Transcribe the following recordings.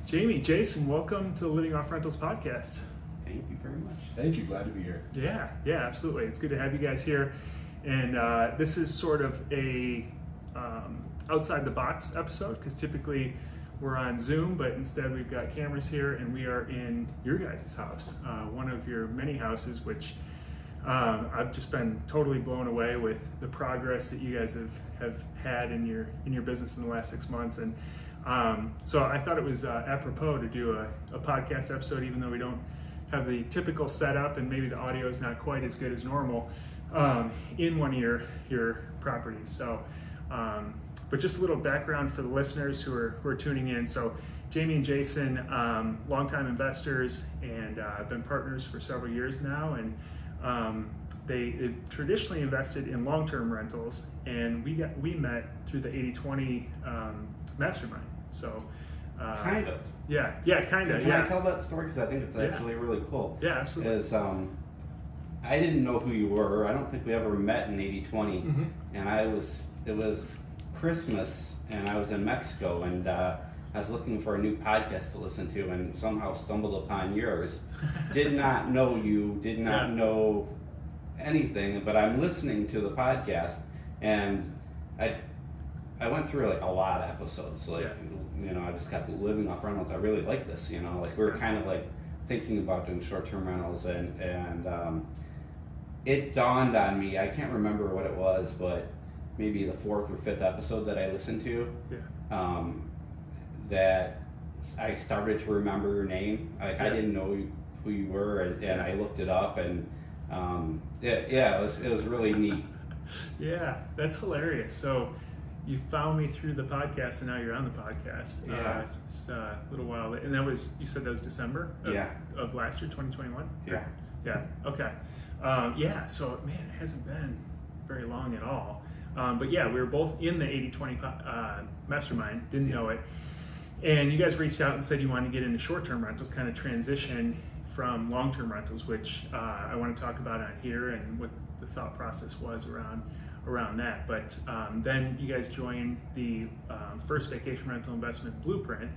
Jamie, Jason, welcome to the Living Off Rentals podcast. Thank you very much. Thank you. Glad to be here. Yeah, absolutely. It's good to have you guys here. And this is sort of a outside the box episode because typically we're on Zoom, but instead we've got cameras here and we are in your guys' house, one of your many houses, which I've just been totally blown away with the progress that you guys have had in your business in the last 6 months. And so I thought it was apropos to do a podcast episode, even though we don't have the typical setup and maybe the audio is not quite as good as normal in one of your properties. So, but just a little background for the listeners who are tuning in. So Jamie and Jason, longtime investors and been partners for several years now. And they traditionally invested in long-term rentals, and we met through the 80-20 mastermind. So Kind of. Yeah, kind of. Can Yeah. I tell that story? Because I think it's actually really cool. Yeah, absolutely. Is I didn't know who you were. I don't think we ever met in 80-20. Mm-hmm. And it was Christmas, and I was in Mexico, and I was looking for a new podcast to listen to, and somehow stumbled upon yours. Did not know you, did not know anything, but I'm listening to the podcast, and I went through like a lot of episodes. I just kept living off rentals. I really like this. Like we were kind of like thinking about doing short-term rentals, and it dawned on me. I can't remember what it was, but maybe the 4th or 5th episode that I listened to. Yeah. That I started to remember your name. I didn't know who you were, and I looked it up, and it was really neat. Yeah, that's hilarious. So you found me through the podcast, and now you're on the podcast. Yeah. Just a little while, and you said that was December of last year, 2021. Yeah. Yeah. Okay. So man, it hasn't been very long at all. But yeah, we were both in the 80-20 mastermind. Didn't know it. And you guys reached out and said you wanted to get into short-term rentals, kind of transition from long-term rentals, which I want to talk about on here and what the thought process was around that. But then you guys joined the first vacation rental investment blueprint,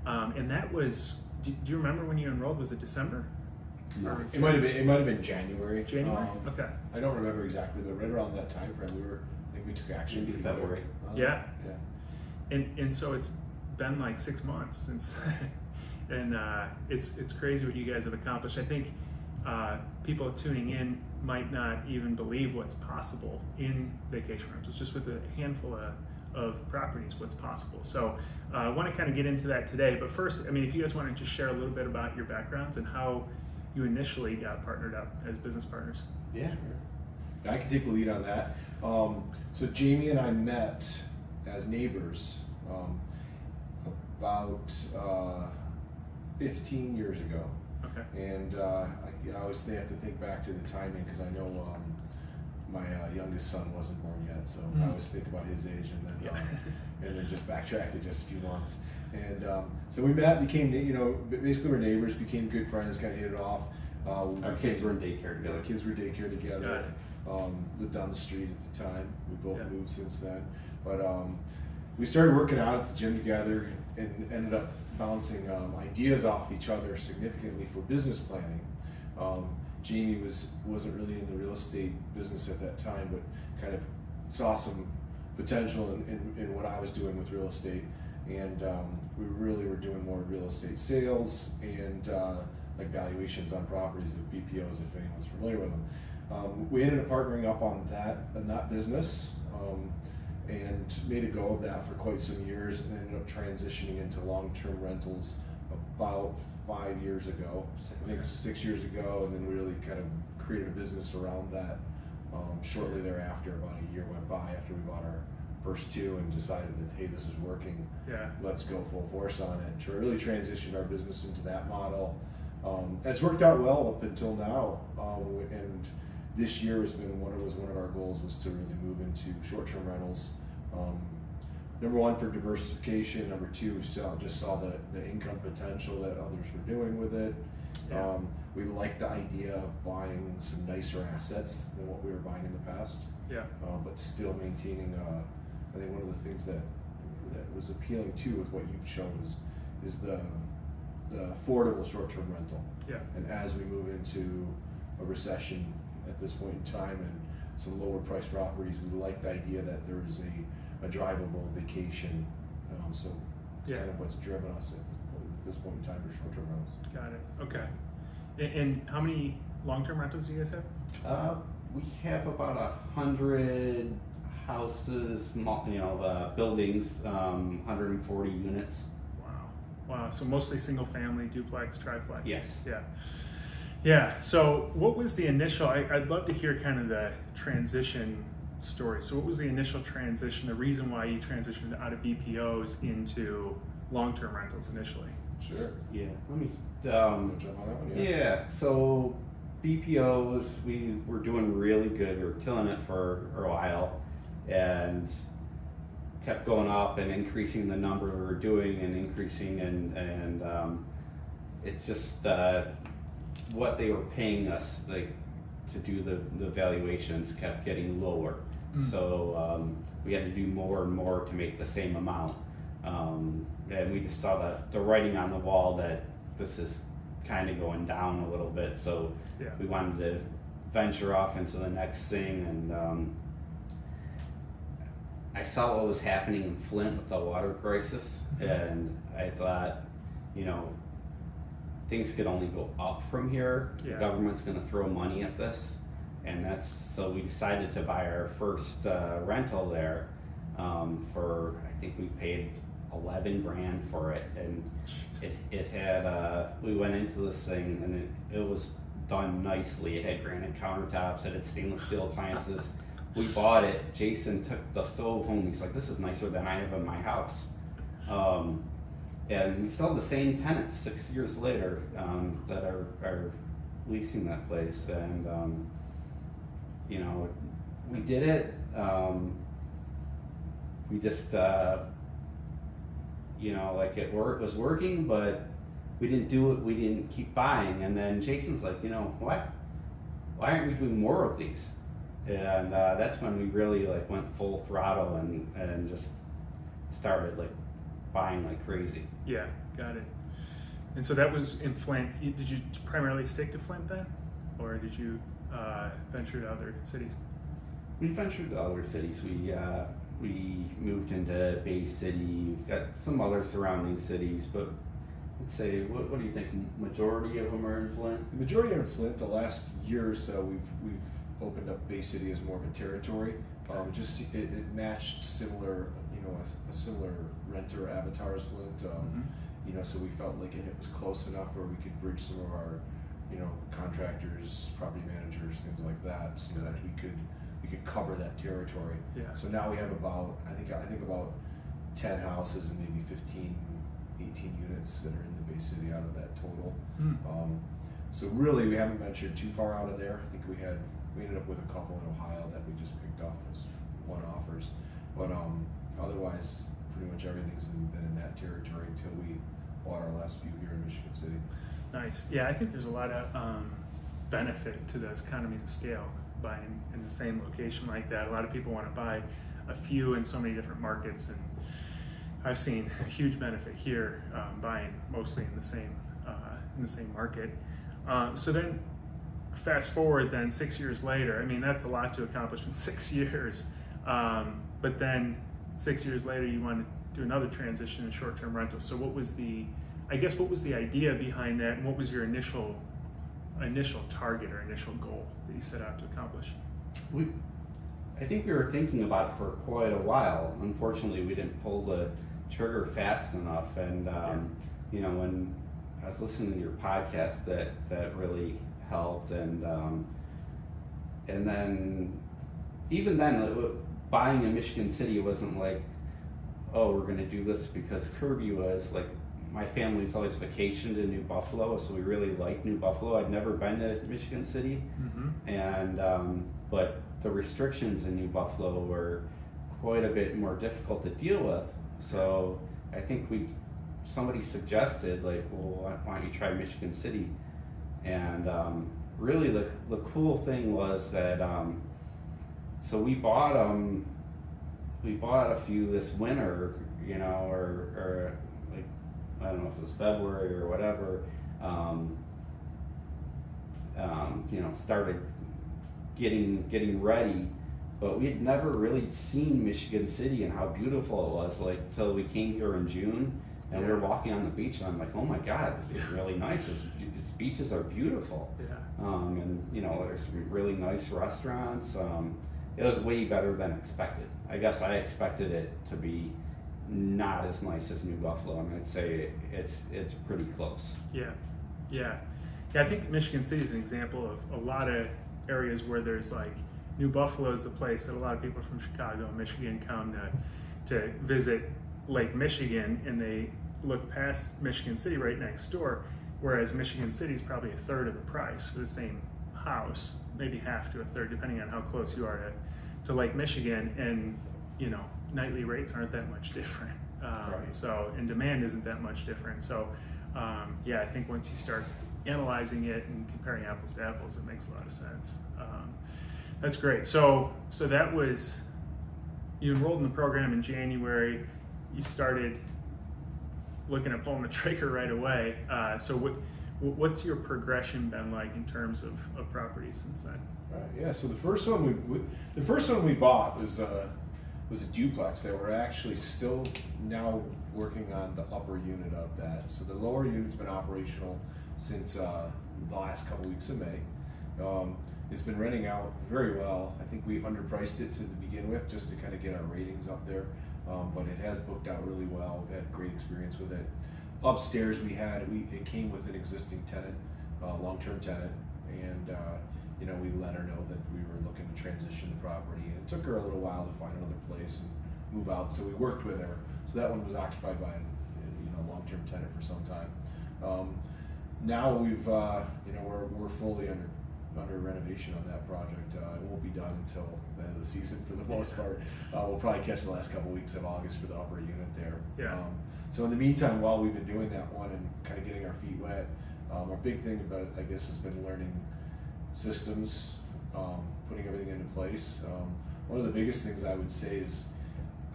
and that was. Do you remember when you enrolled? Was it December? No. It might have been January. January. Okay. I don't remember exactly, but right around that time frame, I think we took action. Maybe February. Yeah. And so it's been like 6 months since then. And it's crazy what you guys have accomplished. I think people tuning in might not even believe what's possible in vacation rentals, just with a handful of properties, what's possible. So I want to kind of get into that today. But first, if you guys want to just share a little bit about your backgrounds and how you initially got partnered up as business partners. Yeah. Sure. I can take the lead on that. So Jamie and I met as neighbors about 15 years ago. Okay. And I always have to think back to the timing because I know my youngest son wasn't born yet, so I always think about his age and then just backtrack it just a few months. And so we met, became basically we're neighbors, became good friends, kind of hit it off. Our kids were in daycare together. Kids were daycare together. Lived down the street at the time. We both moved since then, but we started working out at the gym together and ended up bouncing ideas off each other significantly for business planning. Jamie wasn't really in the real estate business at that time, but kind of saw some potential in what I was doing with real estate, and we really were doing more real estate sales and like valuations on properties of BPOs, if anyone's familiar with them. We ended up partnering up on that business. And made a go of that for quite some years, and ended up transitioning into long-term rentals about 5 years ago. I think 6 years ago, and then really kind of created a business around that. Shortly thereafter, about a year went by after we bought our first two and decided that, hey, this is working. Yeah. Let's go full force on it. To really transitioned our business into that model. It's worked out well up until now, and this year was one of our goals was to really move into short-term rentals. Number one, for diversification. Number two, just saw the income potential that others were doing with it. Yeah. We liked the idea of buying some nicer assets than what we were buying in the past. Yeah. But still maintaining. I think one of the things that was appealing too with what you've shown is the the affordable short-term rental. Yeah. And as we move into a recession at this point in time and some lower priced properties, we like the idea that there is a drivable vacation. So it's Yeah. kind of what's driven us at this point in time for short-term rentals. Got it. Okay. And how many long-term rentals do you guys have? We have about 100 houses, buildings, 140 units. Wow. So mostly single family, duplex, triplex. Yes. Yeah. Yeah. So what was the initial, I'd love to hear kind of the transition story. So what was the initial transition, the reason why you transitioned out of BPOs into long-term rentals initially? Sure. Yeah. Let me, Jump on that one, yeah. So BPOs, we were doing really good. We were killing it for a while and kept going up and increasing the number we were doing and increasing and it's just what they were paying us like to do the valuations kept getting lower. So we had to do more and more to make the same amount. And we just saw the writing on the wall that this is kind of going down a little bit. So Yeah. we wanted to venture off into the next thing. And I saw what was happening in Flint with the water crisis. And I thought, things could only go up from here. Yeah. The government's going to throw money at this. And so we decided to buy our first rental there for, I think we paid $11,000 for it, and it had we went into this thing and it was done nicely. It had granite countertops, it had stainless steel appliances. We bought it. Jason took the stove home. He's like, "This is nicer than I have in my house." And we still have the same tenants 6 years later that are leasing that place, and we did it. We just it was working, but we didn't do it. We didn't keep buying. And then Jason's like, why aren't we doing more of these? And that's when we really went full throttle and just started buying like crazy. Yeah, got it. And so that was in Flint. Did you primarily stick to Flint then, or did you venture to other cities? We ventured to other cities. We moved into Bay City. We've got some other surrounding cities, but let's say, what do you think? Majority of them are in Flint? The majority are in Flint. The last year or so, we've opened up Bay City as more of a territory. It matched similar, a similar renter avatar as Flint. So we felt like it was close enough where we could bridge some of our, contractors, property managers, things like that, so that we could cover that territory. Yeah. So now we have about, I think about 10 houses and maybe 15, 18 units that are in the Bay City out of that total. So really we haven't ventured too far out of there. I think we ended up with a couple in Ohio that we just picked off as one-offers. But otherwise, pretty much everything's been in that territory until we bought our last few here in Michigan City. Nice. Yeah, I think there's a lot of benefit to those economies of scale buying in the same location like that. A lot of people want to buy a few in so many different markets, and I've seen a huge benefit here buying mostly in the same market. So then, fast forward then 6 years later. I mean, that's a lot to accomplish in 6 years. But then 6 years later, you want to do another transition in short-term rentals. So what was the idea behind that, and what was your initial target or initial goal that you set out to accomplish? I think we were thinking about it for quite a while. Unfortunately, we didn't pull the trigger fast enough. And when I was listening to your podcast, that really helped. And then even then, buying in Michigan City wasn't like, oh, we're going to do this because Kirby was like. My family's always vacationed in New Buffalo, so we really liked New Buffalo. I'd never been to Michigan City, and but the restrictions in New Buffalo were quite a bit more difficult to deal with. So I think somebody suggested well, why don't you try Michigan City? And really the cool thing was that so we bought a few this winter, or I don't know if it was February or whatever, started getting ready, but we had never really seen Michigan City and how beautiful it was, like, till we came here in June, and we were walking on the beach, and I'm like, oh my God, this is really nice. Its beaches are beautiful. Yeah. And there's some really nice restaurants. It was way better than expected. I guess I expected it to be not as nice as New Buffalo, and I'd say it's pretty close. Yeah. I think Michigan City is an example of a lot of areas where there's like, New Buffalo is the place that a lot of people from Chicago and Michigan come to visit Lake Michigan, and they look past Michigan City right next door, whereas Michigan City is probably a third of the price for the same house, maybe half to a third, depending on how close you are to Lake Michigan, and nightly rates aren't that much different. Right. So, and demand isn't that much different. So, I think once you start analyzing it and comparing apples to apples, it makes a lot of sense. That's great. So that was, you enrolled in the program in January. You started looking at pulling the trigger right away. So what's your progression been like in terms of properties since then? Right. Yeah. So the first one we bought was a duplex that we're actually still now working on the upper unit of that. So the lower unit's been operational since the last couple weeks of May. It's been renting out very well. I think we underpriced it to begin with just to kind of get our ratings up there, but it has booked out really well. We've had great experience with it. Upstairs it came with an existing tenant, long-term tenant, and we let her know that we were looking to transition the property, and it took her a little while to find another place and move out, so we worked with her. So that one was occupied by a long-term tenant for some time. Now we're fully under renovation on that project. It won't be done until the end of the season for the most part. We'll probably catch the last couple weeks of August for the upper unit there. Yeah. So in the meantime, while we've been doing that one and kind of getting our feet wet, our big thing about, I guess, has been learning systems, putting everything into place. One of the biggest things I would say is,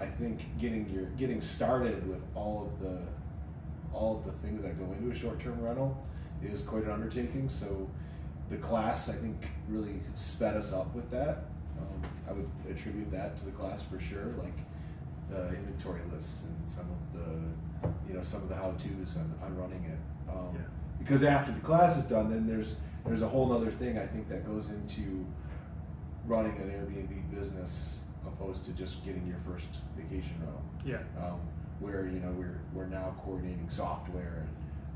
I think getting started with all of the things that go into a short-term rental is quite an undertaking. So the class, I think, really sped us up with that. I would attribute that to the class for sure, like the inventory lists and some of the how-tos on running it. Because after the class is done, then there's a whole other thing I think that goes into running an Airbnb business opposed to just getting your first vacation rental. Where we're now coordinating software and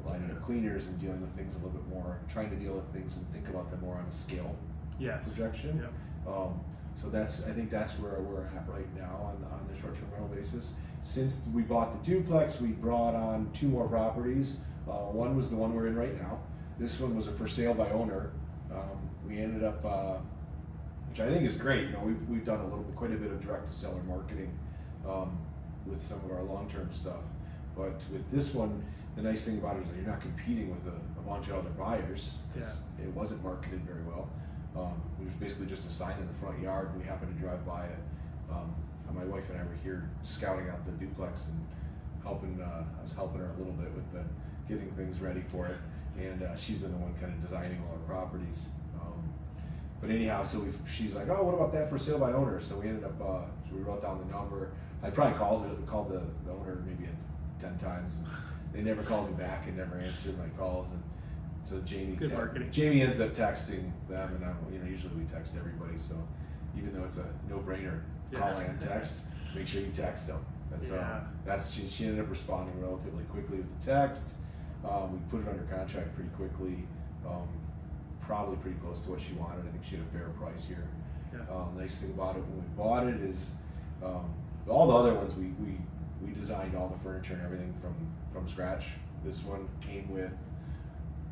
lining up cleaners and dealing with things a little bit more, trying to deal with things and think about them more on a scale projection. So I think that's where we're at right now on the short-term rental basis. Since we bought the duplex, we brought on 2 more properties. One was the one we're in right now. This one was a for sale by owner. We ended up, which I think is great. We've done quite a bit of direct to seller marketing with some of our long-term stuff. But with this one, the nice thing about it is that you're not competing with a bunch of other buyers. It wasn't marketed very well. It was basically just a sign in the front yard. We happened to drive by it. My wife and I were here scouting out the duplex and I was helping her a little bit with getting things ready for it. And she's been the one kind of designing all our properties. But anyhow, so she's like, oh, what about that for sale by owner? So we ended up, so we wrote down the number. I probably called the owner maybe 10 times. And they never called me back and never answered my calls. And so Jamie ends up texting them, and usually we text everybody. So even though it's a no-brainer, call and text, make sure you text them. She ended up responding relatively quickly with the text. We put it under contract pretty quickly. Probably pretty close to what she wanted. I think she had a fair price here. Nice thing about it when we bought it is all the other ones we designed all the furniture and everything from scratch. This one came with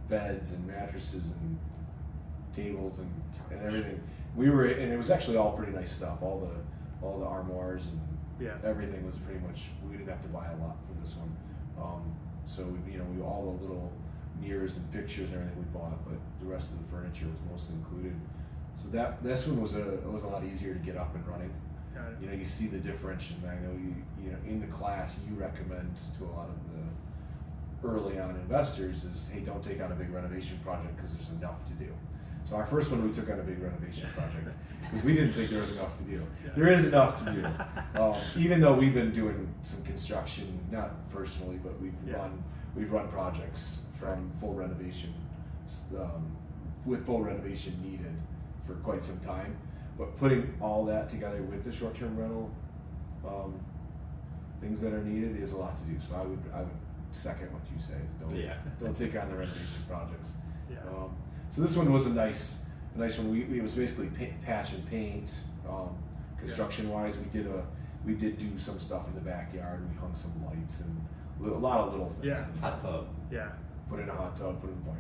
beds and mattresses and tables and everything. And it was actually all pretty nice stuff. All the armoires and everything was pretty much, we didn't have to buy a lot for this one. So we all the little mirrors and pictures and everything we bought, but the rest of the furniture was mostly included. So this one was a lot easier to get up and running. You see the difference, and I know you in the class you recommend to a lot of early on investors is, hey, don't take on a big renovation project because there's enough to do. So our first one, we took on a big renovation project because we didn't think there was enough to do. Yeah. There is enough to do. Even though we've been doing some construction, not personally, but we've run projects from full renovation, with full renovation needed for quite some time. But putting all that together with the short-term rental things that are needed is a lot to do. So I would second what you say. Don't take on the renovation projects. Yeah. So this one was a nice one. It was basically patch and paint. Construction wise, we did do some stuff in the backyard. We hung some lights and a lot of little things. Yeah. Hot tub. Yeah. Put in a hot tub. Put in fire.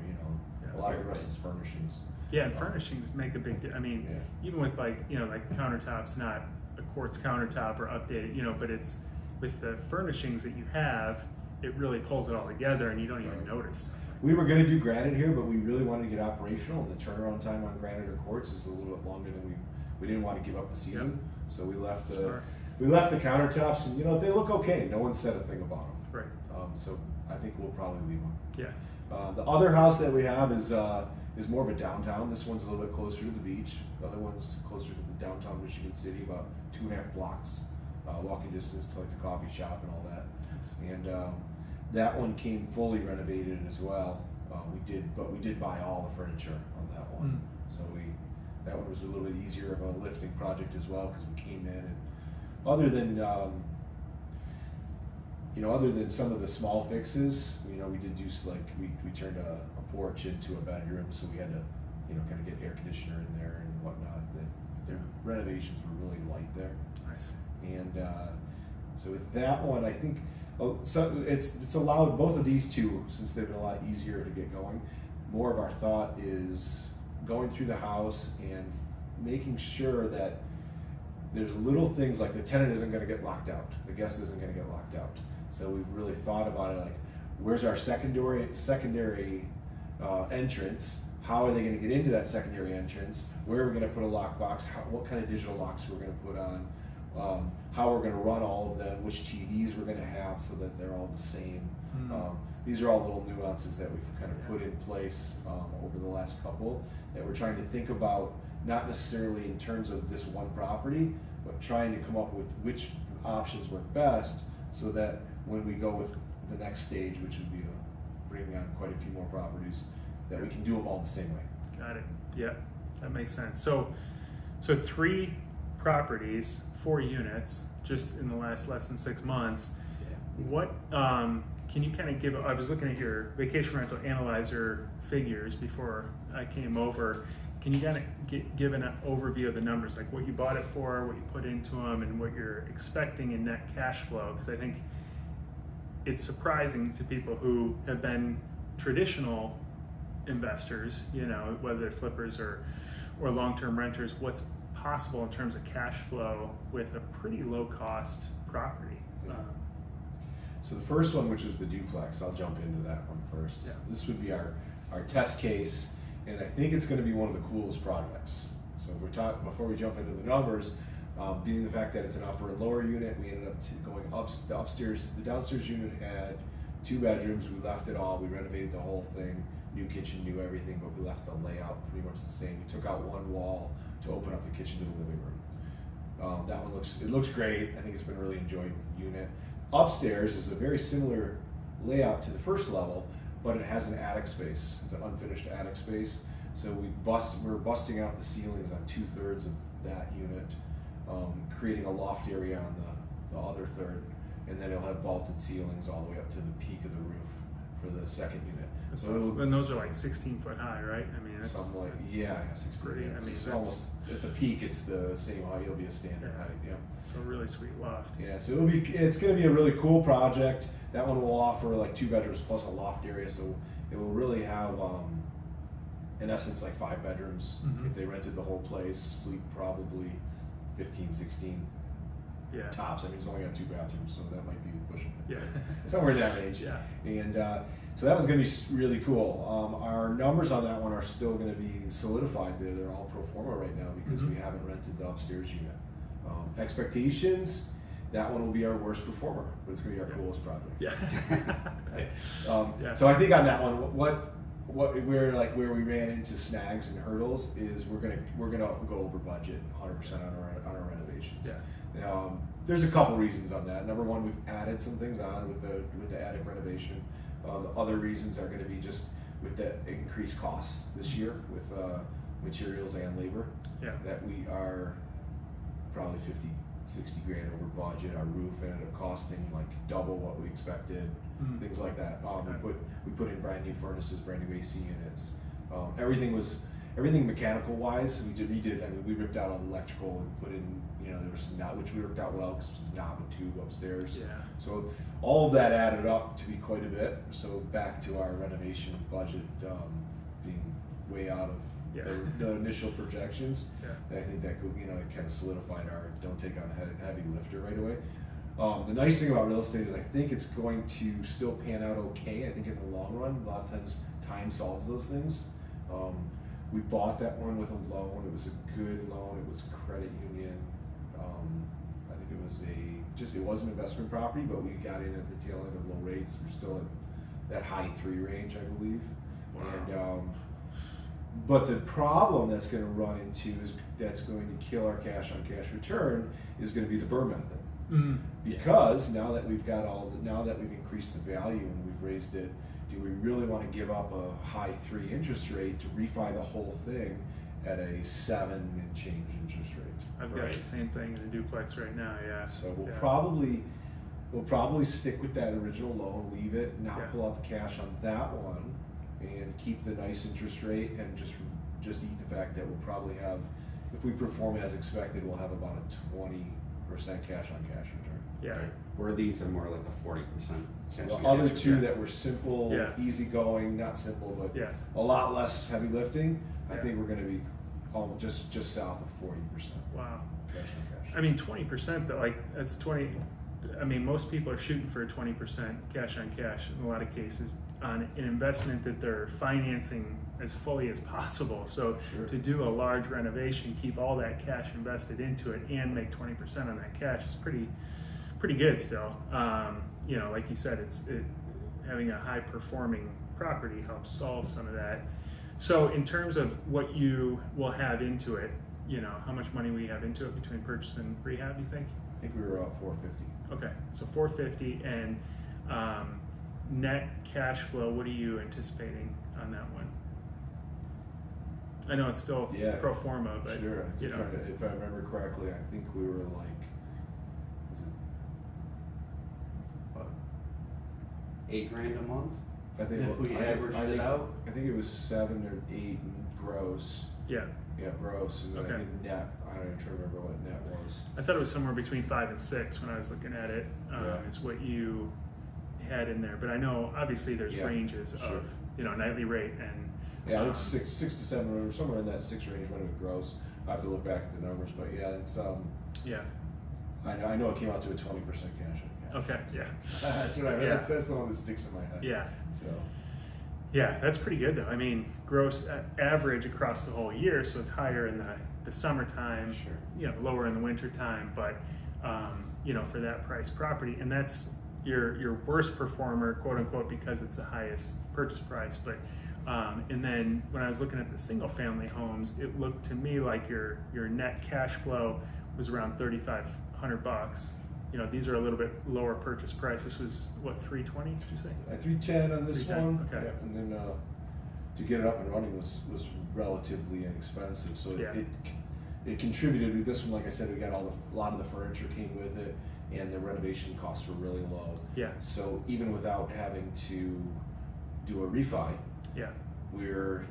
A lot of the rest is furnishings. Yeah, and furnishings make a big difference. I mean, even with like the countertops, not a quartz countertop or updated, but it's with the furnishings that you have, it really pulls it all together and you don't even notice. We were going to do granite here, but we really wanted to get operational, and the turnaround time on granite or quartz is a little bit longer than we didn't want to give up the season. Yep. So we left the countertops, and they look okay. No one said a thing about them. Right. So I think we'll probably leave them. Yeah. The other house that we have is more of a downtown. This one's a little bit closer to the beach. The other one's closer to the downtown Michigan City, about 2.5 blocks walking distance to like the coffee shop and all that. Nice. And that one came fully renovated as well. We did buy all the furniture on that one. So that one was a little bit easier of a lifting project as well because we came in and other than some of the small fixes, we did do we turned a porch into a bedroom, so we had to kind of get air conditioner in there and whatnot. The renovations were really light there. Nice. And so with that one, I think so it's allowed both of these two, since they've been a lot easier to get going. More of our thought is going through the house and making sure that there's little things like the tenant isn't going to get locked out, the guest isn't going to get locked out. So we've really thought about it like, where's our secondary entrance? How are they going to get into that secondary entrance? Where are we going to put a lockbox? What kind of digital locks we're going to put on? How we're going to run all of them? Which TVs we're going to have so that they're all the same? These are all little nuances that we've kind of put in place over the last couple that we're trying to think about, not necessarily in terms of this one property, but trying to come up with which options work best so that when we go with the next stage, which would be bringing on quite a few more properties, that we can do them all the same way. Got it. Yeah, that makes sense. So 3 properties, 4 units, just in the last less than 6 months. Yeah. What can you kind of give? I was looking at your vacation rental analyzer figures before I came over. Can you kind of give an overview of the numbers, like what you bought it for, what you put into them, and what you're expecting in net cash flow? Because I think it's surprising to people who have been traditional investors, whether they're flippers or long-term renters, what's possible in terms of cash flow with a pretty low-cost property. So the first one, which is the duplex, I'll jump into that one first. Yeah. This would be our test case, and I think it's going to be one of the coolest projects. So if we're before we jump into the numbers, being the fact that it's an upper and lower unit, we ended up going the upstairs. The downstairs unit had 2 bedrooms. We left it all. We renovated the whole thing, new kitchen, new everything, but we left the layout pretty much the same. We took out one wall to open up the kitchen to the living room. That one looks great. I think it's been a really enjoyed unit. Upstairs is a very similar layout to the first level, but it has an attic space. It's an unfinished attic space. So we're busting out the ceilings on 2/3 of that unit, creating a loft area on the other third, and then it'll have vaulted ceilings all the way up to the peak of the roof for the second unit. And those are like 16 foot high, right? I mean, it's something like 16. pretty. Yeah. I mean, it's almost at the peak. It's the same height. It'll be a standard height. Yeah. So a really sweet loft. Yeah. So it's going to be a really cool project. That one will offer like 2 bedrooms plus a loft area. So it will really have, in essence, like 5 bedrooms. If they rented the whole place, sleep probably 15, 16 tops. I mean, it's only got 2 bathrooms, so that might be pushing it. Yeah. Somewhere in that range. Yeah. And so that one's going to be really cool. Our numbers on that one are still going to be solidified. They're all pro forma right now because we haven't rented the upstairs unit. Expectations, that one will be our worst performer, but it's going to be our coolest project. Yeah. So I think on that one, where we ran into snags and hurdles is we're gonna go over budget 100% on our renovations. Yeah. There's a couple reasons on that. Number one, we've added some things on with the attic renovation. The other reasons are going to be just with the increased costs this year with materials and labor. Yeah. That we are probably 50-60 grand over budget. Our roof ended up costing like double what we expected. Things like that. We put in brand new furnaces, brand new AC units. Everything mechanical wise. We ripped out all the electrical and put in, there was some which we worked out well because it was knob and tube upstairs. Yeah. So all of that added up to be quite a bit. So back to our renovation budget being way out of the initial projections. Yeah. I think that it kind of solidified our don't take on a heavy lifter right away. The nice thing about real estate is I think it's going to still pan out okay. I think in the long run, a lot of times time solves those things. We bought that one with a loan. It was a good loan. It was credit union. I think it was an investment property, but we got in at the tail end of low rates. We're still in that high 3 range, I believe. Wow. And but the problem that's going to run into that's going to kill our cash on cash return is going to be the BRRRR method. Because now that we've increased the value and we've raised it, do we really want to give up a high 3 interest rate to refi the whole thing at a 7 and change interest rate? I've got the same thing in a duplex right now. Yeah. So we'll probably stick with that original loan, leave it, not pull out the cash on that one, and keep the nice interest rate, and just eat the fact that we'll probably have, if we perform as expected, we'll have about a 20% cash on cash return. Yeah. Where these are more like a 40%. So the other two that were simple, easy going, not simple, but a lot less heavy lifting, I think we're going to be just south of 40%. Wow. Cash on cash. I mean, 20% though, that's 20. I mean, most people are shooting for a 20% cash on cash in a lot of cases on an investment that they're financing as fully as possible. So to do a large renovation, keep all that cash invested into it and make 20% on that cash is pretty good still. Like you said, having a high performing property helps solve some of that. So in terms of what you will have into it, how much money we have into it between purchase and rehab, you think? I think we were about 450. Okay, so 450, and net cash flow, what are you anticipating on that one? I know it's still pro forma, but sure. If I remember correctly, I think we were like, was it what, $8,000 a month? I think if we averaged it out. I think it was 7 or 8 gross. Yeah. Yeah, gross, and then I think net. I don't even remember what net was. I thought it was somewhere between 5 and 6 when I was looking at it. Is what you had in there, but I know obviously there's ranges of nightly rate and I think 6 to 7 or somewhere in that 6 range when it grows. I have to look back at the numbers, but it's I know it came out to a 20% cash on cash. Okay, yeah. That's what that's the one that sticks in my head. Yeah. So. Yeah, that's pretty good though. I mean, gross average across the whole year, so it's higher in the summertime, lower in the winter time, but for that price property, and that's your worst performer, quote unquote, because it's the highest purchase price. But and then when I was looking at the single family homes, it looked to me like your net cash flow was around $3,500. These are a little bit lower purchase price. This was what, 320? Did you say? 310 on this one. Okay. Yeah, and then to get it up and running was relatively inexpensive. So it contributed to this one. Like I said, we got a lot of the furniture came with it, and the renovation costs were really low. Yeah. So even without having to do a refi,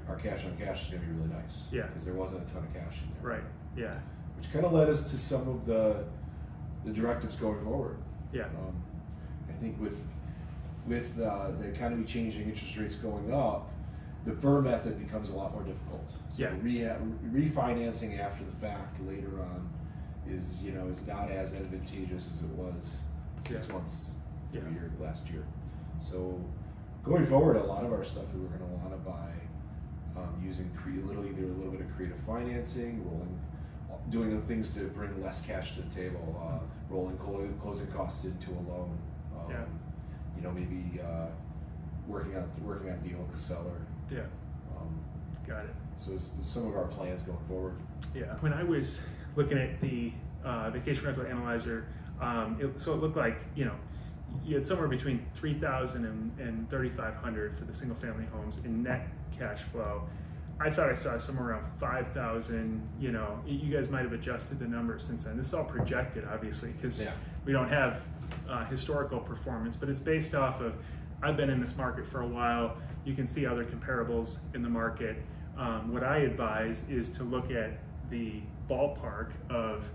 our cash on cash is going to be really nice. Yeah. Because there wasn't a ton of cash in there. Right. Yeah. Which kind of led us to some of the directives going forward. Yeah. I think with the economy changing, interest rates going up, the BRRRR method becomes a lot more difficult. So refinancing after the fact later on is not as advantageous as it was 6 months last year. So going forward, a lot of our stuff we were going to want to buy using either a little bit of creative financing, rolling doing the things to bring less cash to the table, rolling closing costs into a loan. Maybe working out a deal with the seller. Yeah. Got it. So it's some of our plans going forward. Yeah. When I was looking at the vacation rental analyzer, it looked like you had somewhere between $3,000 and $3,500 for the single family homes in net cash flow. I thought I saw somewhere around 5,000. You guys might have adjusted the numbers since then. This is all projected, obviously, because we don't have historical performance, but it's based off of. I've been in this market for a while. You can see other comparables in the market. What I advise is to look at the ballpark of,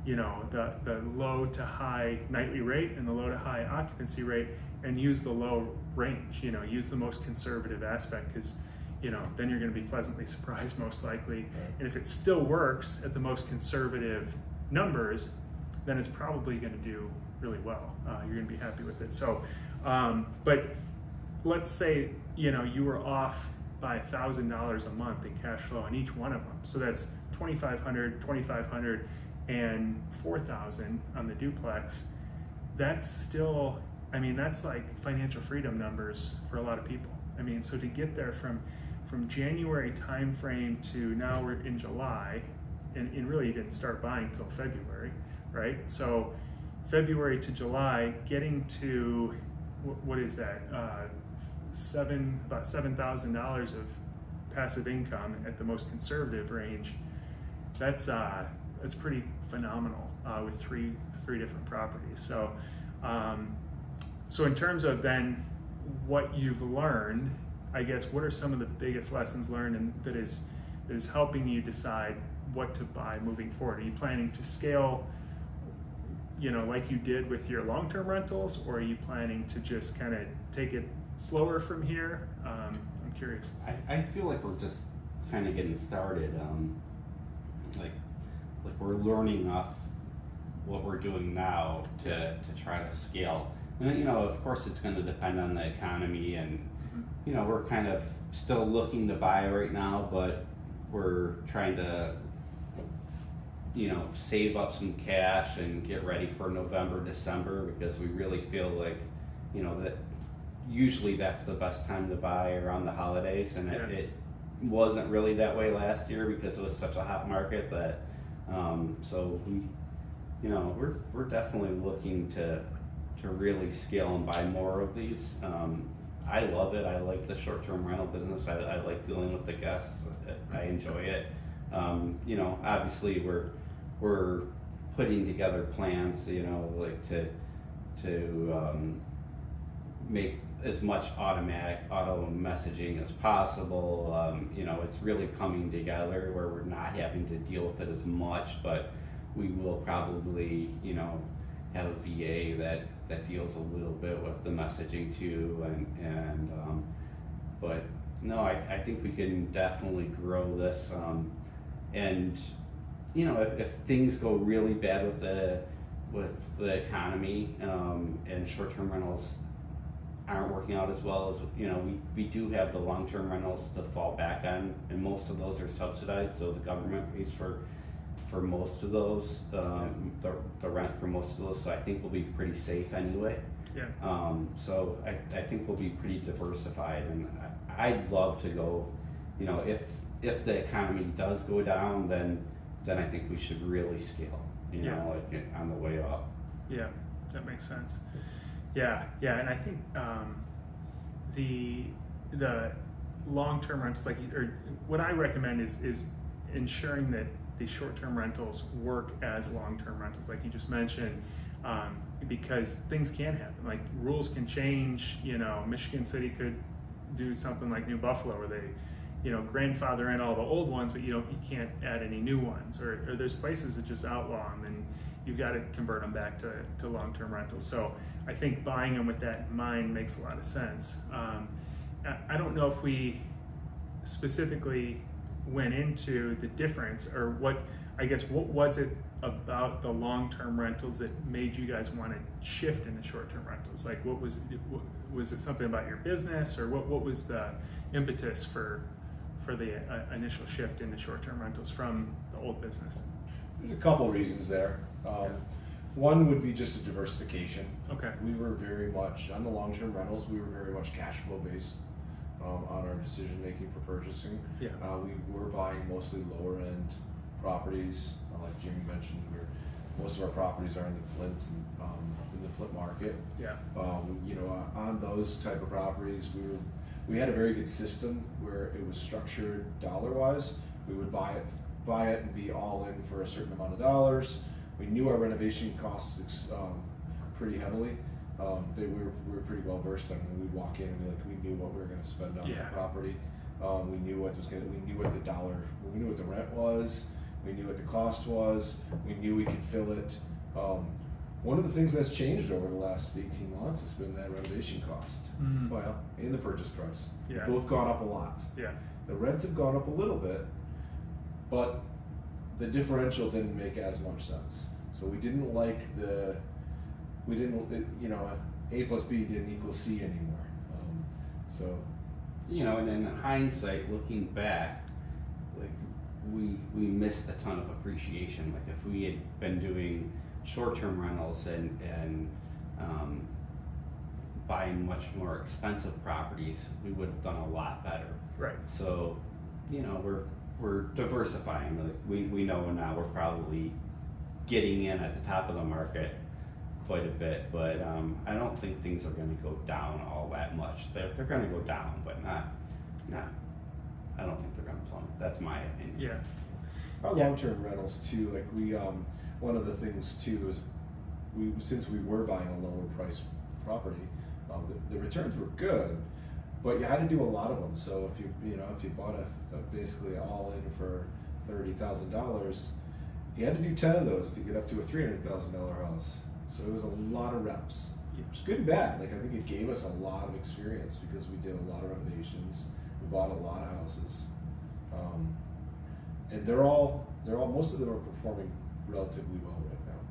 the low to high nightly rate and the low to high occupancy rate, and use the low range. Use the most conservative aspect, because then you're going to be pleasantly surprised most likely. Right. And if it still works at the most conservative numbers, then it's probably going to do really well. You're going to be happy with it. So, but let's say you were off by $1,000 a month in cash flow on each one of them. So that's $2,500, and $4,000 on the duplex. That's still, that's like financial freedom numbers for a lot of people. So to get there from January timeframe to now we're in July, and really you didn't start buying until February, right? So February to July, getting to what is that? About $7,000 of passive income at the most conservative range. That's pretty phenomenal with three different properties. So, so in terms of then what you've learned, I guess, what are some of the biggest lessons learned, and that is helping you decide what to buy moving forward? Are you planning to scale, like you did with your long-term rentals, or are you planning to just kind of take it slower from here? I'm curious. I feel like we're just kind of getting started. Like we're learning off what we're doing now to try to scale. And of course, it's going to depend on the economy, and we're kind of still looking to buy right now, but we're trying to save up some cash and get ready for November, December, because we really feel like that usually that's the best time to buy around the holidays, and it wasn't really that way last year because it was such a hot market that so we we're definitely looking to really scale and buy more of these. I love it. I like the short-term rental business. I like dealing with the guests. I enjoy it. Obviously we're putting together plans, to make as much auto messaging as possible. It's really coming together where we're not having to deal with it as much, but we will probably, have a VA that deals a little bit with the messaging too, but no, I think we can definitely grow this, and if things go really bad with the economy, and short-term rentals aren't working out as well as we do have the long-term rentals to fall back on, and most of those are subsidized, so the government pays for most of those, the rent for most of those, so I think we'll be pretty safe anyway. Yeah. So I think we'll be pretty diversified, and I'd love to go, if the economy does go down, then I think we should really scale, on the way up. Yeah, that makes sense. Yeah, and I think the long-term rentals, or what I recommend is ensuring that the short-term rentals work as long-term rentals, like you just mentioned, because things can happen. Like rules can change. Michigan City could do something like New Buffalo, where they, grandfather in all the old ones, but you can't add any new ones. Or there's places that just outlaw them, and you've got to convert them back to long-term rentals. So I think buying them with that in mind makes a lot of sense. I don't know if we specifically went into the difference, or what was it about the long-term rentals that made you guys want to shift into short-term rentals? Like, what was it something about your business, or what was the impetus for the initial shift into short-term rentals from the old business? There's a couple reasons there. One would be just a diversification. Okay. We were very much on the long-term rentals. We were very much cash flow based on our decision making for purchasing. Yeah. We were buying mostly lower end properties, like Jimmy mentioned. Most of our properties are in the Flint market. Yeah. On those type of properties, we had a very good system where it was structured dollar wise. We would buy it and be all in for a certain amount of dollars. We knew our renovation costs pretty heavily. We were pretty well versed on when we'd walk in and we knew what we were going to spend on that property. We knew what the rent was. We knew what the cost was. We knew we could fill it. One of the things that's changed over the last 18 months has been that renovation cost. Mm-hmm. Well, and the purchase price. Yeah. Both gone up a lot. Yeah. The rents have gone up a little bit, but the differential didn't make as much sense. So we didn't like A plus B didn't equal C anymore. And in hindsight, looking back, like we missed a ton of appreciation. Like if we had been doing short-term rentals and buying much more expensive properties, we would have done a lot better. Right. So, we're diversifying. Like we know now we're probably getting in at the top of the market quite a bit, but I don't think things are going to go down all that much. They're going to go down, but not. I don't think they're going to plummet. That's my opinion. Yeah. Our long-term rentals too, like one of the things too is since we were buying a lower price property, the returns were good, but you had to do a lot of them. So if you bought a basically all in for $30,000, you had to do 10 of those to get up to a $300,000 house. So it was a lot of reps. It was good and bad. Like I think it gave us a lot of experience because we did a lot of renovations. We bought a lot of houses, and most of them are performing relatively well right now.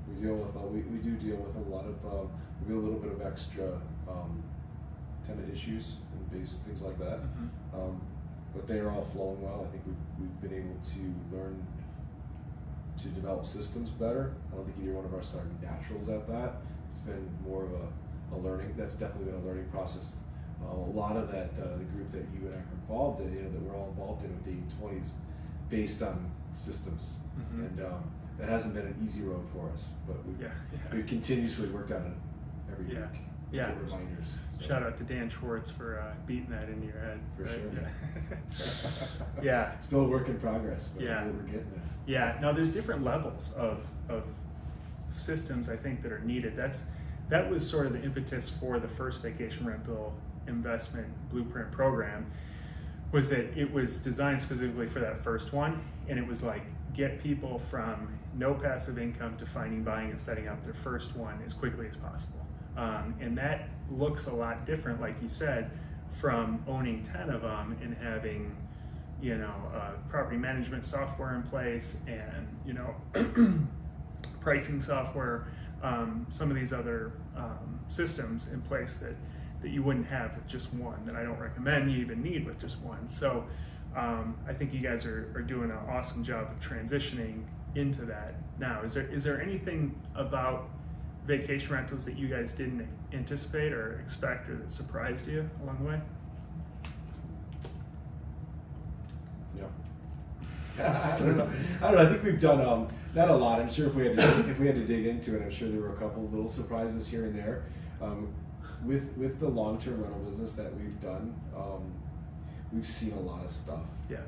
We do deal with a lot of maybe a little bit of extra tenant issues and things like that, but they are all flowing well. I think we've been able to learn to develop systems better. I don't think either one of us are naturals at that. It's been more of a learning. That's definitely been a learning process. A lot of that, the group that you and I are involved in, that we're all involved in with the 80/20s, based on systems, and that hasn't been an easy road for us. But we continuously work on it every week. Yeah. Reminders. So. Shout out to Dan Schwartz for beating that into your head. For sure. Yeah. Yeah. Still a work in progress, but Yeah. we're getting there. Yeah. No, there's different levels of systems I think that are needed. That was sort of the impetus for the first vacation rental investment blueprint program, was that it was designed specifically for that first one, and it was like get people from no passive income to finding, buying, and setting up their first one as quickly as possible. And that looks a lot different, like you said, from owning 10 of them and having, property management software in place and, pricing software, some of these other systems in place that you wouldn't have with just one, that I don't recommend you even need with just one. So I think you guys are doing an awesome job of transitioning into that now. Is there anything about vacation rentals that you guys didn't anticipate or expect or that surprised you along the way? Yeah. I don't know. I think we've done not a lot. I'm sure if we had to dig into it, I'm sure there were a couple of little surprises here and there. With the long-term rental business that we've done, we've seen a lot of stuff. Yeah.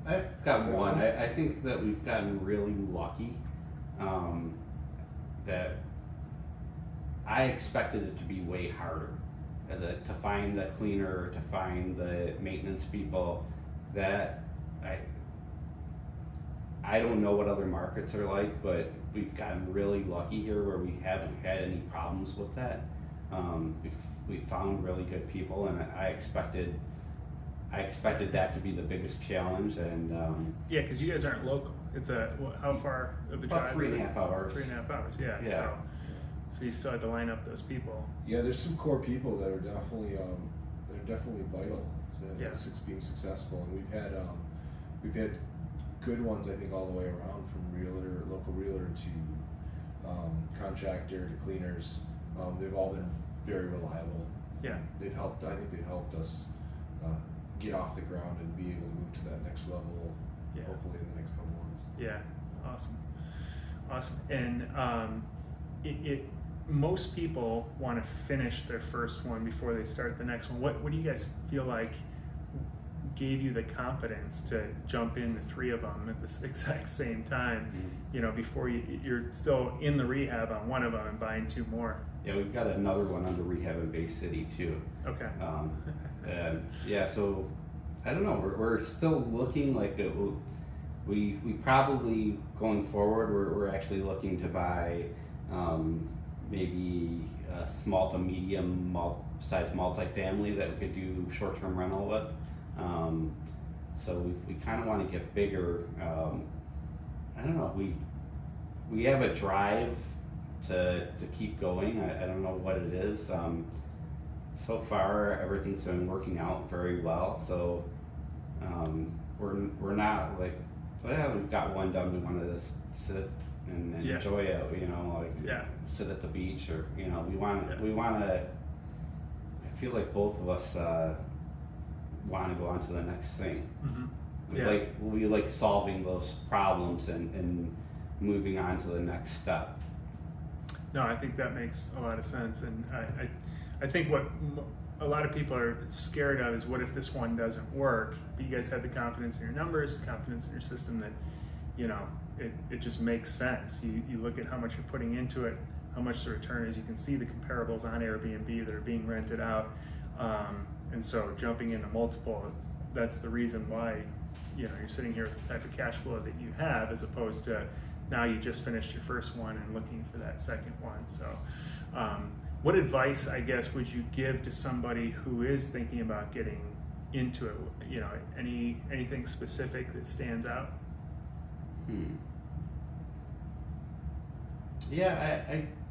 I've got one. I think that we've gotten really lucky. That I expected it to be way harder, to find the cleaner, to find the maintenance people. That I don't know what other markets are like, but we've gotten really lucky here where we haven't had any problems with that. We've found really good people, and I expected that to be the biggest challenge. And yeah, because you guys aren't local. It's how far of the drive? about 3.5 hours. 3.5 hours. Yeah. So you still had to line up those people. Yeah, there's some core people that are definitely vital to Yeah. being successful, and we've had good ones, I think, all the way around, from local realtor to contractor to cleaners. They've all been very reliable. Yeah. I think they've helped us get off the ground and be able to move to that next level, Yeah. hopefully in the next couple months. Yeah, awesome. And most people want to finish their first one before they start the next one. What do you guys feel like gave you the confidence to jump into 3 of them at the exact same time? Mm-hmm. Before you're still in the rehab on one of them and buying 2 more. Yeah, we've got another one under rehab in Bay City too. Okay. And yeah, so I don't know. We're still looking like we probably going forward. We're actually looking to buy maybe a small to medium size multifamily that we could do short-term rental with. So we kind of want to get bigger. I don't know. We have a drive to keep going. I don't know what it is. So far, everything's been working out very well. So we're not like, well, we've got one done. We wanted to sit and enjoy it. Sit at the beach, or we want to. I feel like both of us want to go on to the next thing. Mm-hmm. We like solving those problems and moving on to the next step. No, I think that makes a lot of sense, and I think what a lot of people are scared of is, what if this one doesn't work? But you guys have the confidence in your numbers, confidence in your system that it just makes sense. You look at how much you're putting into it, how much the return is. You can see the comparables on Airbnb that are being rented out, and so jumping into multiple, that's the reason why you're sitting here with the type of cash flow that you have, as opposed to now you just finished your first one and looking for that second one. So what advice, I guess, would you give to somebody who is thinking about getting into it? Anything specific that stands out? Yeah,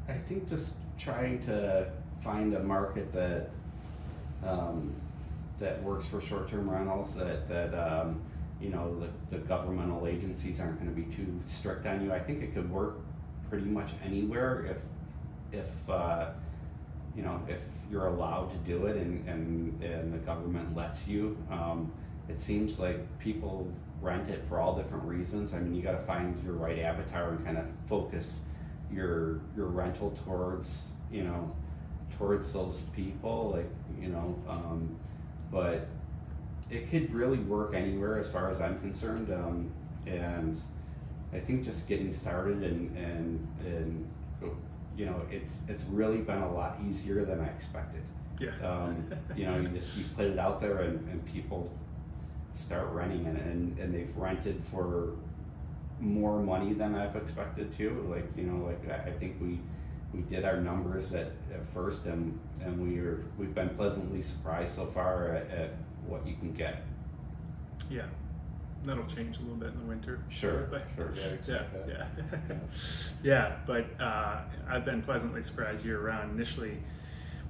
I think just trying to find a market that that works for short-term rentals, that the governmental agencies aren't going to be too strict on you. I think it could work pretty much anywhere if you're allowed to do it and the government lets you. It seems like people rent it for all different reasons. I mean, you got to find your right avatar and kind of focus your rental towards those people, but it could really work anywhere as far as I'm concerned. And I think just getting started and it's really been a lot easier than I expected. Yeah. You put it out there and people start renting it, and they've rented for more money than I've expected to. I think we did our numbers at first, and we've been pleasantly surprised so far at what you can get. Yeah, that'll change a little bit in the winter. Sure. Yeah, but I've been pleasantly surprised year round. Initially,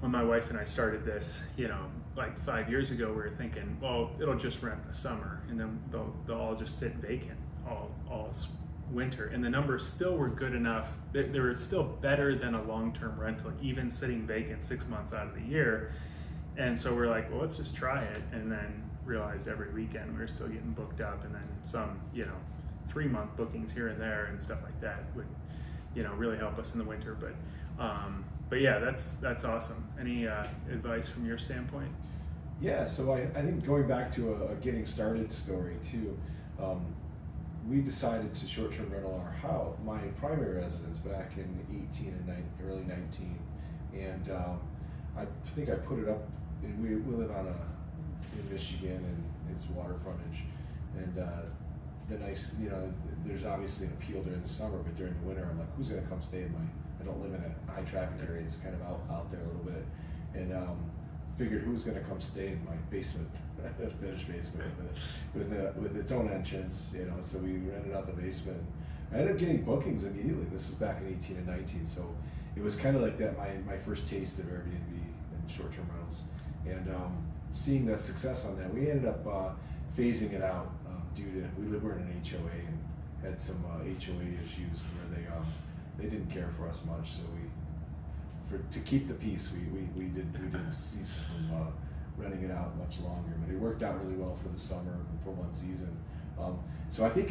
when my wife and I started this, like 5 years ago, we were thinking, well, it'll just rent the summer, and then they'll all just sit vacant all winter. And the numbers still were good enough. They were still better than a long-term rental, even sitting vacant 6 months out of the year. And so we're like, well, let's just try it. And then realized every weekend we were still getting booked up, and then some 3-month bookings here and there and stuff like that would really help us in the winter. But yeah, that's awesome. Any advice from your standpoint? Yeah, so I think going back to a getting started story too, we decided to short-term rental our house, my primary residence, back in 18 and early 19, and I think I put it up. We live in Michigan, and it's water frontage, and the nice, there's obviously an appeal during the summer, but during the winter, I'm like, who's gonna come stay in I don't live in a high traffic area. It's kind of out there a little bit, and figured who's gonna come stay in my basement, finished basement with its own entrance, So we rented out the basement. I ended up getting bookings immediately. This was back in 18 and 19, so it was kind of like that. My first taste of Airbnb and short-term rentals, and seeing the success on that, we ended up phasing it out. we're in an HOA and had some HOA issues where they didn't care for us much, so to keep the peace, we did cease from renting it out much longer. But it worked out really well for the summer for one season. So I think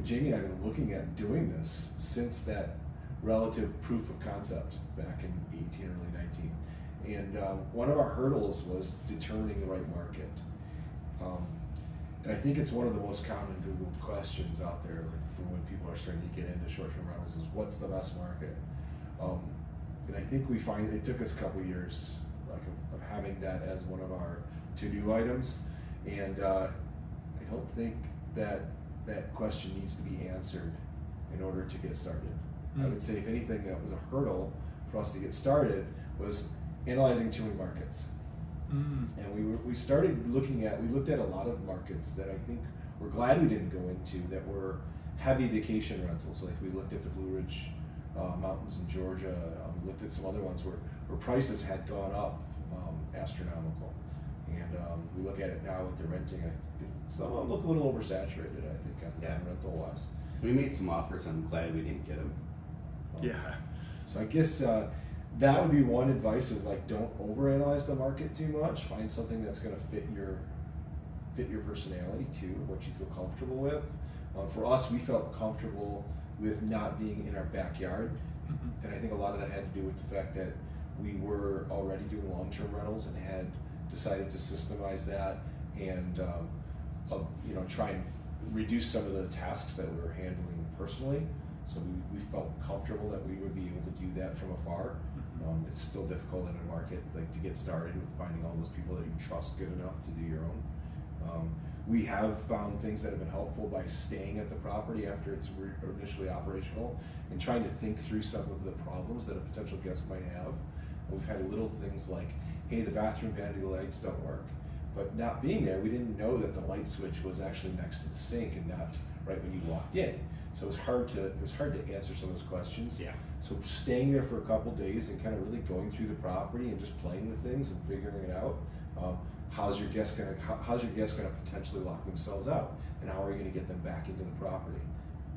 Jamie and I have been looking at doing this since that relative proof of concept back in 18, early 19. And one of our hurdles was determining the right market. And I think it's one of the most common Googled questions out there, like for when people are starting to get into short-term rentals, is what's the best market? And I think we find it took us a couple years, like of having that as one of our to-do items. And I don't think that question needs to be answered in order to get started. I would say, if anything, that was a hurdle for us to get started was analyzing too many markets. And we started we looked at a lot of markets that I think we're glad we didn't go into, that were heavy vacation rentals. Like we looked at the Blue Ridge Mountains in Georgia. We looked at some other ones where prices had gone up astronomical. And we look at it now with the renting. Some of them look a little oversaturated, I think, on rental wise. We made some offers. I'm glad we didn't get them. Yeah. So I guess that would be one advice of, like, don't overanalyze the market too much. Find something that's going to fit your personality too, what you feel comfortable with. For us, we felt comfortable with not being in our backyard, and I think a lot of that had to do with the fact that we were already doing long-term rentals and had decided to systemize that and try and reduce some of the tasks that we were handling personally. So we felt comfortable that we would be able to do that from afar. It's still difficult in a market like to get started with finding all those people that you trust good enough to do your own. We have found things that have been helpful by staying at the property after it's initially operational and trying to think through some of the problems that a potential guest might have. We've had little things like, hey, the bathroom vanity lights don't work. But not being there, we didn't know that the light switch was actually next to the sink and not right when you walked in. So it was hard to answer some of those questions. Yeah. So staying there for a couple days and kind of really going through the property and just playing with things and figuring it out. How's your guest gonna potentially lock themselves out, and how are you gonna get them back into the property?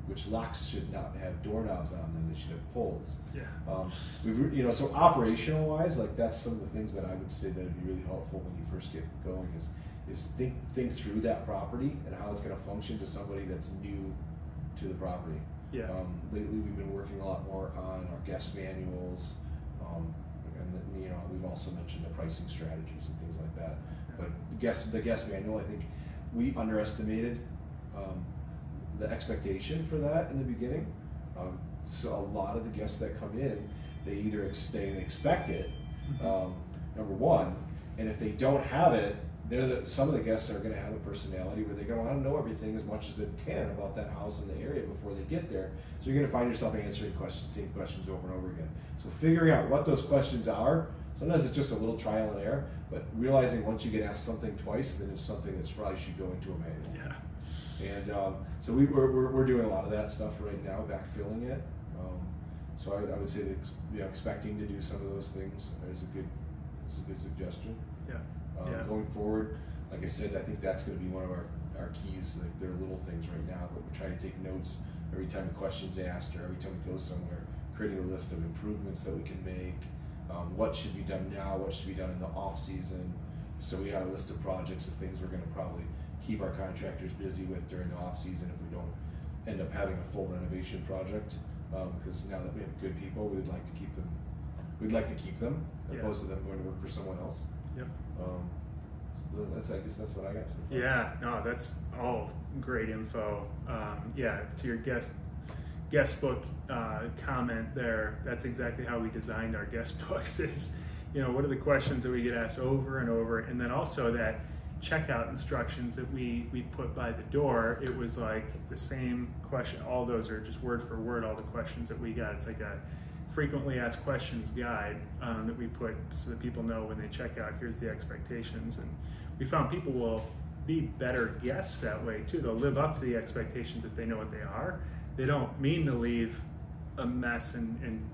Which locks should not have doorknobs on them; they should have pulls. Yeah. So operational wise, like that's some of the things that I would say that would be really helpful when you first get going is think through that property and how it's gonna function to somebody that's new to the property. Yeah. Lately, we've been working a lot more on our guest manuals, and we've also mentioned the pricing strategies and things like that. But the guest manual, I think we underestimated the expectation for that in the beginning. So a lot of the guests that come in, they either expect it, number one, and if they don't have it, some of the guests are going to have a personality where they're going to want to know everything as much as they can about that house in the area before they get there. So you're going to find yourself answering same questions over and over again. So figuring out what those questions are, sometimes it's just a little trial and error, but realizing once you get asked something twice, then it's something that probably should go into a manual. Yeah. And so we're doing a lot of that stuff right now, backfilling it. So I would say that expecting to do some of those things is a good suggestion. Yeah. Going forward, like I said, I think that's going to be one of our keys. Like, there are little things right now, but we're trying to take notes every time a question's asked or every time we go somewhere, creating a list of improvements that we can make, what should be done now, what should be done in the off season. So we got a list of projects of things we're going to probably keep our contractors busy with during the off season if we don't end up having a full renovation project. Because now that we have good people, we'd like to keep them. We'd like to keep them, as opposed to them going to work for someone else. Yep. I guess that's what I got so far. Yeah, no, that's all great info. To your guest book comment there, that's exactly how we designed our guest books. Is what are the questions that we get asked over and over, and then also that checkout instructions that we put by the door. It was like the same question. All those are just word for word. All the questions that we got. It's like a frequently asked questions guide that we put so that people know when they check out, here's the expectations. And we found people will be better guests that way too. They'll live up to the expectations if they know what they are. They don't mean to leave a mess and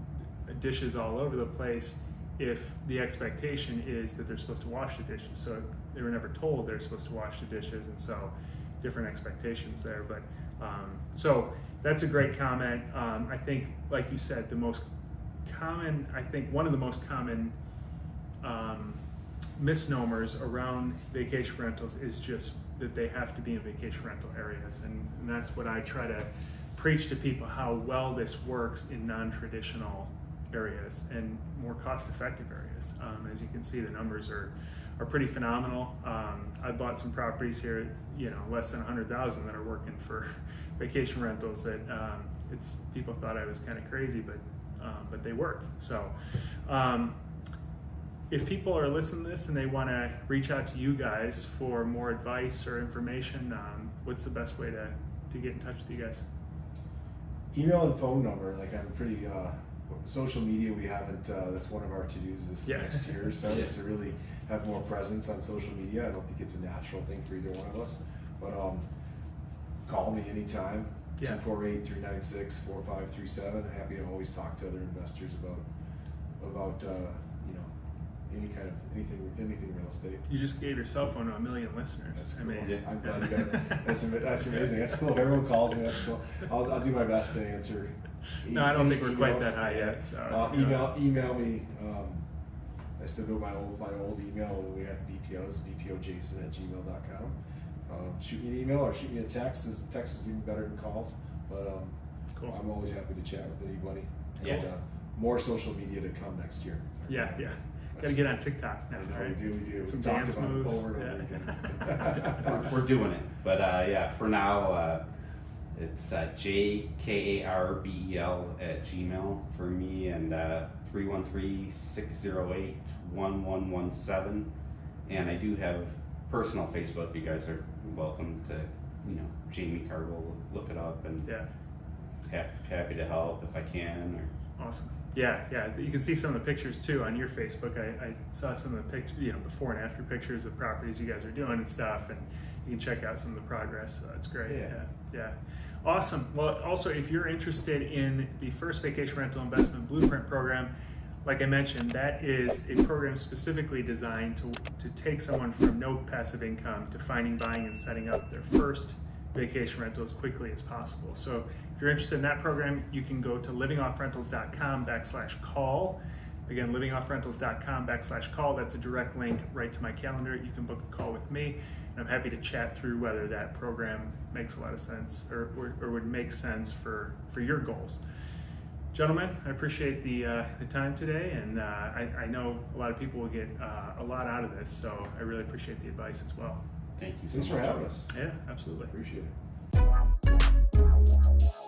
dishes all over the place if the expectation is that they're supposed to wash the dishes. So they were never told they're supposed to wash the dishes. And so different expectations there. But so that's a great comment. I think, like you said, one of the most common misnomers around vacation rentals is just that they have to be in vacation rental areas, and that's what I try to preach to people, how well this works in non-traditional areas and more cost-effective areas. As you can see, the numbers are pretty phenomenal. I bought some properties here, less than 100,000 that are working for vacation rentals that people thought I was kind of crazy, but they work. So if people are listening to this and they want to reach out to you guys for more advice or information, what's the best way to get in touch with you guys? Email and phone number. Like, I'm pretty social media. We haven't. That's one of our to-dos this next year. So is to really have more presence on social media. I don't think it's a natural thing for either one of us. But call me anytime. 248-396-4537. Happy to always talk to other investors about anything real estate. You just gave your cell phone to 1 million listeners. That's cool. I mean, I'm glad you got it. That's amazing. That's cool. If everyone calls me, that's cool. I'll do my best to answer. No, I don't think we're quite that high yet. So email me. I still go my old email when we had BPOs, bpojason@gmail.com. Shoot me an email or shoot me a text. Text is even better than calls. But cool. I'm always happy to chat with anybody. Yeah. And, more social media to come next year. Yeah. Got to get on TikTok now, I know, right? we do. Some We've talked dance about it moves. over and over again. We're doing it, but for now, it's jkarbel@gmail for me, and 313-608-1117. And I do have personal Facebook. You guys are welcome to, Jamie Karbel, look it up, and happy to help if I can. Awesome. Yeah. You can see some of the pictures too on your Facebook. I saw some of the pictures, before and after pictures of properties you guys are doing and stuff, and you can check out some of the progress. So that's great. Yeah. Awesome. Well, also, if you're interested in the first vacation rental investment blueprint program, like I mentioned, that is a program specifically designed to take someone from no passive income to finding, buying, and setting up their first vacation rental as quickly as possible. So if you're interested in that program, you can go to livingoffrentals.com/call. Again, livingoffrentals.com/call. That's a direct link right to my calendar. You can book a call with me, and I'm happy to chat through whether that program makes a lot of sense or would make sense for your goals. Gentlemen, I appreciate the time today, and I know a lot of people will get a lot out of this, so I really appreciate the advice as well. Thank you so Thanks much. for having us. Yeah, absolutely. Appreciate it.